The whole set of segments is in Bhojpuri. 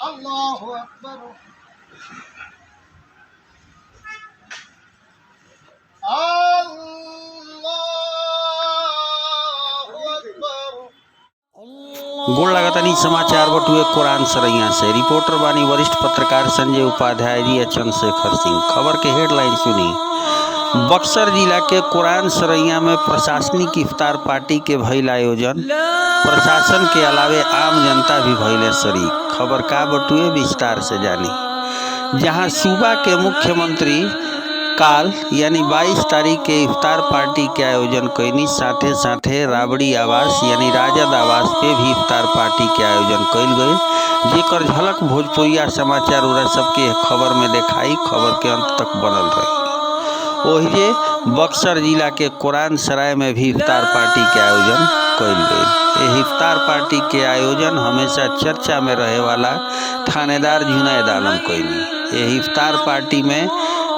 अल्लाहु अकबर अल्लाहु अकबर। गोड़ लगातानी समाचार बटुए कुरान सरैया से। रिपोर्टर बानी वरिष्ठ पत्रकार संजय उपाध्याय जी चंद्रशेखर सिंह। खबर के हेडलाइन सुनी। बक्सर जिला के कुरान सरैया में प्रशासनिक इफ्तार पार्टी के भइल आयोजन। प्रशासन के अलावे आम जनता भी भइले शरीक। खबर का बटुए विस्तार से जानी। जहां सूबा के मुख्यमंत्री काल यानी 22 तारीख के इफ्तार पार्टी के आयोजन कैनी, साथे साथे राबड़ी आवास यानी राजद आवास पे भी इफ्तार पार्टी के आयोजन कैल गए, जेकर झलक भोजपुरिया समाचार उरा सबके खबर में दिखाई। खबर के अंत तक बनल रही। ओहिजे बक्सर जिला के कुरान सराय में भी इफ्तार पार्टी के आयोजन कैल गए। यह इफ्तार पार्टी के आयोजन हमेशा चर्चा में रहे वाला थानेदार जुनैद आलम कैनी। यह इफ्तार पार्टी में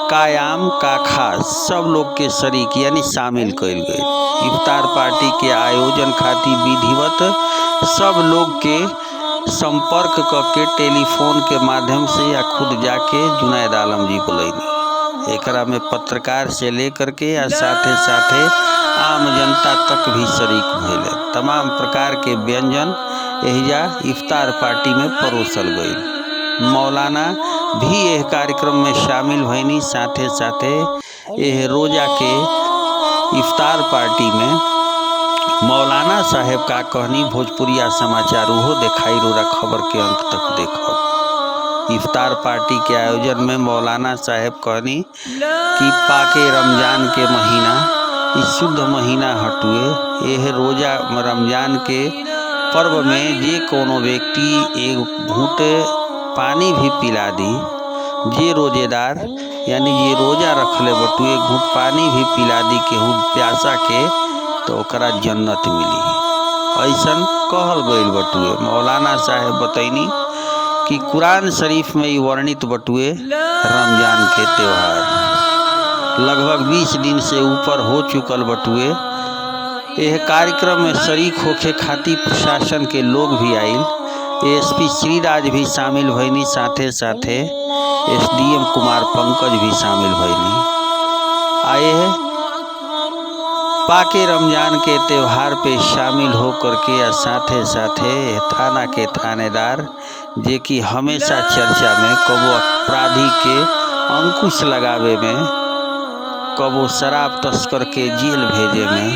कायाम का खास सब लोग के शरीक यानी शामिल कैल गए। इफ्तार पार्टी के आयोजन खातिर विधिवत सब लोग के संपर्क करके टेलीफोन के माध्यम से या खुद जाके जुनैद आलम जी बुलैनी। एकरा में पत्रकार से लेकर के या साथे साथे आम जनता तक भी शरीक भइले। तमाम प्रकार के व्यंजन एहिजा इफ्तार पार्टी में परोसल गई। मौलाना भी यह कार्यक्रम में शामिल भइनी। साथे साथे यह रोजा के इफ्तार पार्टी में मौलाना साहेब का कहनी भोजपुरिया समाचार उहो दिखाई। रोरा खबर के अंत तक देखो। इफ्तार पार्टी के आयोजन में मौलाना साहेब कहनी कि पाके रमजान के महीना इस शुद्ध महीना हटुए। यह रोजा रमजान के पर्व में जे कोनो व्यक्ति एक घूंट पानी भी पिला दी, जे रोजेदार यानी जे रोजा रखले बटुए घूंट पानी भी पिला दी केहू प्यासा के तो ओकरा जन्नत मिली, ऐसन कहल गईल बटुए। मौलाना साहेब बतैनी कि कुरान शरीफ में ही वर्णित बटुए रमजान के त्यौहार लगभग 20 दिन से ऊपर हो चुकल बटुए। यह कार्यक्रम में शरीक होके खातिर प्रशासन के लोग भी आइल। एसपी श्रीराज भी शामिल भइनी, साथे साथे एसडीएम कुमार पंकज भी शामिल भइनी। आए पाके रमजान के त्यौहार पे शामिल हो करके या साथे साथे थाना के थानेदार जे कि हमेशा चर्चा में कबो अपराधी के अंकुश लगावे में, कबो शराब तस्कर के जेल भेजे में,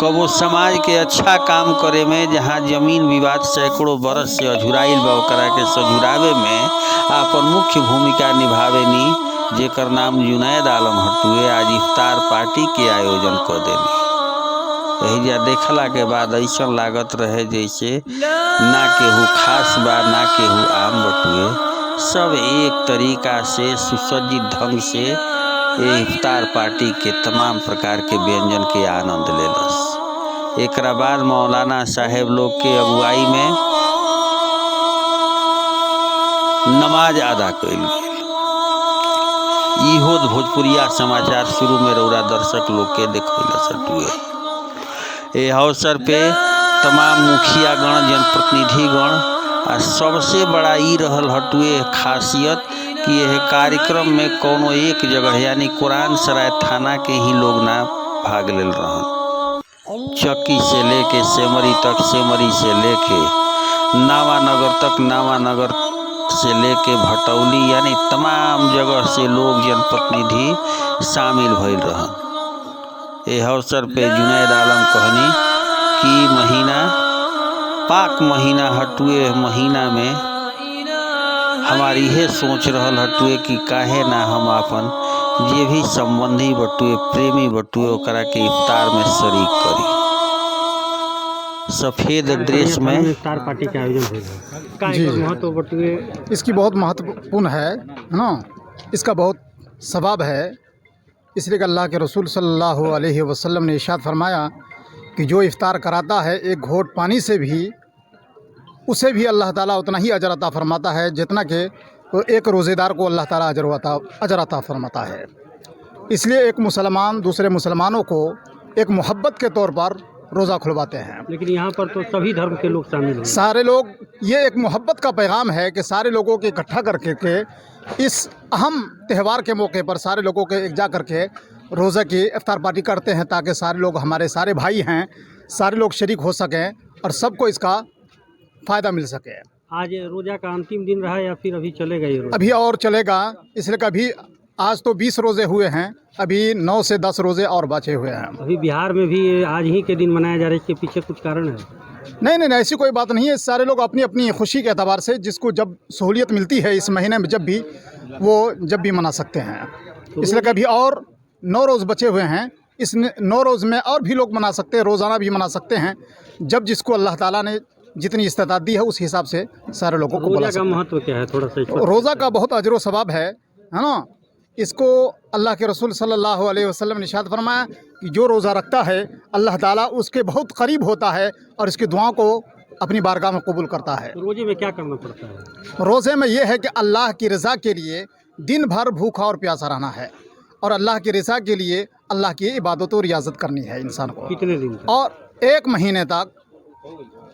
कबो समाज के अच्छा काम करे में, जहाँ जमीन विवाद सैकड़ों बरस से अझुराइल बा ओकरा के सझुरावे में अपन मुख्य भूमिका निभावेनी, जेकर नाम जुनैद आलम हटुए आज इफ्तार पार्टी के आयोजन कर देनी। एहिजा देखला के बाद ऐसा लागत रहे जैसे ना केहू खास बा ना केहू आम बटुए, सब एक तरीका से सुसज्जित ढंग से ये इफ्तार पार्टी के तमाम प्रकार के व्यंजन के आनंद लेलस। एकरा बाद मौलाना साहेब लोग के अगुवाई में नमाज अदा कैल गई। इहो भोजपुरिया समाचार शुरू में रौरा दर्शक लोग के देखैला सटुए। ए अवसर पे तमाम मुखियागण, जनप्रतिनिधिगण आ सबसे बड़ा ई रहल हटुए खासियत कि यह कार्यक्रम में कोनो एक जगह यानी कुरान सराय थाना के ही लोग ना भाग लेल रहन। चक्की से लेके सेमरी तक, सेमरी से लेके नावानगर तक, नावानगर से लेके भटौली यानी तमाम जगह से लोग जनप्रतिनिधि शामिल भइल रहन। यह अवसर पे जुनैद आलम कहनी कि महीना पाक महीना हटुए, महीना में हमारी यह सोच रहल हटुए कि काहे ना हम अपन जे भी संबंधी बटुए, प्रेमी बटुए ओकरा के इफ्तार में शरीक करी। सफ़ेद ड्रेस में इफ्तार पार्टी का आयोजन होगा जी। महत्व बटुए इसकी बहुत महत्वपूर्ण है ना, इसका बहुत सवाब है। इसलिए कि अल्लाह के रसूल सल्लल्लाहु अलैहि वसल्लम ने इरशाद फरमाया कि जो इफ्तार कराता है एक घोंट पानी से भी, उसे भी अल्लाह ताला उतना ही अजर अता फरमाता है जितना कि एक रोज़ेदार को अल्लाह ताला अजर अता फरमाता है। इसलिए एक मुसलमान दूसरे मुसलमानों को एक मोहब्बत के तौर पर रोज़ा खुलवाते हैं। लेकिन यहाँ पर तो सभी धर्म के लोग शामिल हैं। सारे लोग, ये एक मोहब्बत का पैगाम है कि सारे लोगों को इकट्ठा करके के इस अहम त्यौहार के मौके पर सारे लोगों के एक जा करके रोज़ा की इफ्तार पार्टी करते हैं, ताकि सारे लोग, हमारे सारे भाई हैं, सारे लोग शरीक हो सकें और सबको इसका फ़ायदा मिल सके। आज रोजा का अंतिम दिन रहा या फिर अभी चलेगा ये रोजा? अभी और चलेगा, इसलिए कभी आज तो 20 रोज़े हुए हैं, अभी 9 से 10 रोज़े और बचे हुए हैं। अभी बिहार में भी ये आज ही के दिन मनाया जा रहा है, इसके पीछे कुछ कारण है? नहीं, ऐसी कोई बात नहीं है। सारे लोग अपनी अपनी खुशी के एतबार से जिसको जब सहूलियत मिलती है इस महीने में, जब भी मना सकते हैं। इसलिए कभी और 9 रोज़ बचे हुए हैं, इस 9 रोज़ में और भी लोग मना सकते हैं, रोज़ाना भी मना सकते हैं। जब जिसको अल्लाह ताला ने जितनी इस्तेताअत दी है उस हिसाब से सारे लोगों को बुला रोजा का महत्व क्या है, थोड़ा सा इस पर? रोज़ा का बहुत अजर व सवाब है ना। इसको अल्लाह के रसूल सल्लल्लाहु अलैहि वसल्लम ने इरशाद फरमाया कि जो रोज़ा रखता है अल्लाह ताला उसके बहुत करीब होता है और इसकी दुआओं को अपनी बारगाह में कबूल करता है। रोजे में क्या करना पड़ता है? रोज़े में ये है कि अल्लाह की रज़ा के लिए दिन भर भूखा और प्यासा रहना है और अल्लाह की रज़ा के लिए अल्लाह की इबादत और रियाज़त करनी है इंसान को। कितने दिन तक? और 1 महीने तक।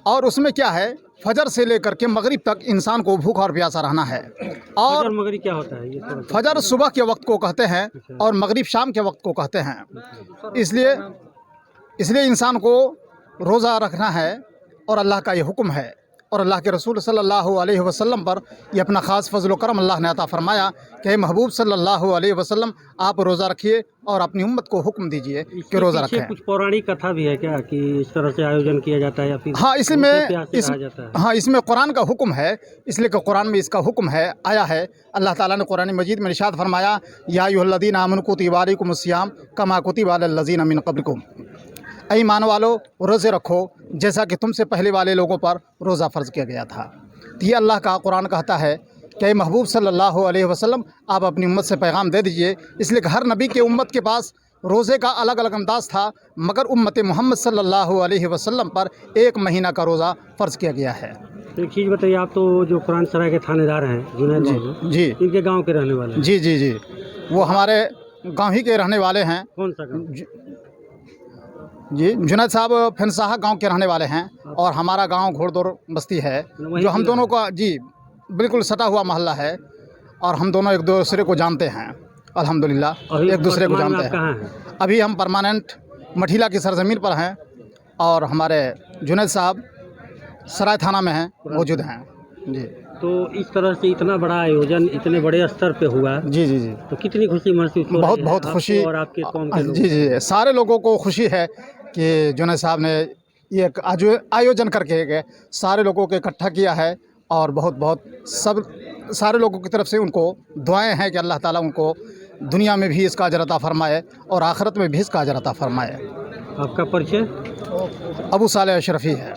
और उसमें क्या है, फजर से लेकर के मगरिब तक इंसान को भूखा और प्यासा रहना है। और फजर मगरिब क्या होता है ये थोड़ा सा? फजर सुबह के वक्त को कहते हैं और मगरिब शाम के वक्त को कहते हैं। इसलिए इंसान को रोज़ा रखना है और अल्लाह का ये हुक्म है और अल्लाह के रसूल सल्लल्लाहु अलैहि वसल्लम पर ये अपना ख़ास फजल करम अल्लाह ने अता फरमाया कि महबूब सल्लल्लाहु अलैहि वसल्लम आप रोज़ा रखिए और अपनी उम्मत को हुक्म दीजिए कि रोज़ा पीछे रखें। कुछ पौराणिक कथा भी है क्या कि इस तरह से आयोजन किया जाता है या फिर हाँ, कहा जाता है? हाँ, इसमें कुरान का हुक्म है, इसलिए कि कुरान में इसका हुक्म है, आया है। अल्लाह ताला ने कुरान मजीद में इरशाद फरमाया, या अय्युहल्लज़ीना आमनू कुतिबा अलैकुमुस्सियाम कमा कुतिबा अलल्लज़ीना मिन क़ब्लिकुम। ऐ ईमान वालो, रोज़े रखो जैसा कि तुमसे पहले वाले लोगों पर रोज़ा फ़र्ज़ किया गया था। तो ये अल्लाह का कुरान कहता है कि महबूब सल्लल्लाहु अलैहि वसल्लम आप अपनी उम्मत से पैगाम दे दीजिए। इसलिए कि हर नबी के उम्मत के पास रोज़े का अलग अलग अंदाज़ था, मगर उम्मत मोहम्मद सल्लल्लाहु अलैहि वसल्लम पर 1 महीना का रोज़ा फ़र्ज़ किया गया है। तो एक चीज़ बताइए, आप तो जो कुरान सराय के थानेदार हैं जुनैद बाबू, जी इनके गांव के रहने वाले हैं? जी, वो हमारे गाँव ही के रहने वाले हैं। कौन सा गाँव? जी, जुनैद साहब फिनसाहा गांव के रहने वाले हैं और हमारा गांव घोड़दौर बस्ती है, जो हम दोनों का जी बिल्कुल सटा हुआ मोहल्ला है और हम दोनों एक दूसरे को जानते हैं अल्हम्दुलिल्लाह, एक दूसरे को जानते हैं। कहाँ हैं? अभी हम परमानेंट मठीला की सरजमीन पर हैं और हमारे जुनैद साहब सराय थाना में हैं, मौजूद हैं। जी तो इस तरह से इतना बड़ा आयोजन इतने बड़े स्तर पे हुआ, जी, तो कितनी खुशी महसूस हो रही है बहुत आपको खुशी और आपके कौम के लोग? जी, सारे लोगों को खुशी है कि जुनैद साहब ने ये आयोजन करके गए, सारे लोगों को इकट्ठा किया है और बहुत सारे लोगों की तरफ से उनको दुआएं हैं कि अल्लाह ताला उनको दुनिया में भी इसका अजर अता फरमाए और आखिरत में भी इसका अजर अता फरमाए। आपका परिचय? अबू सालेह अशरफी है।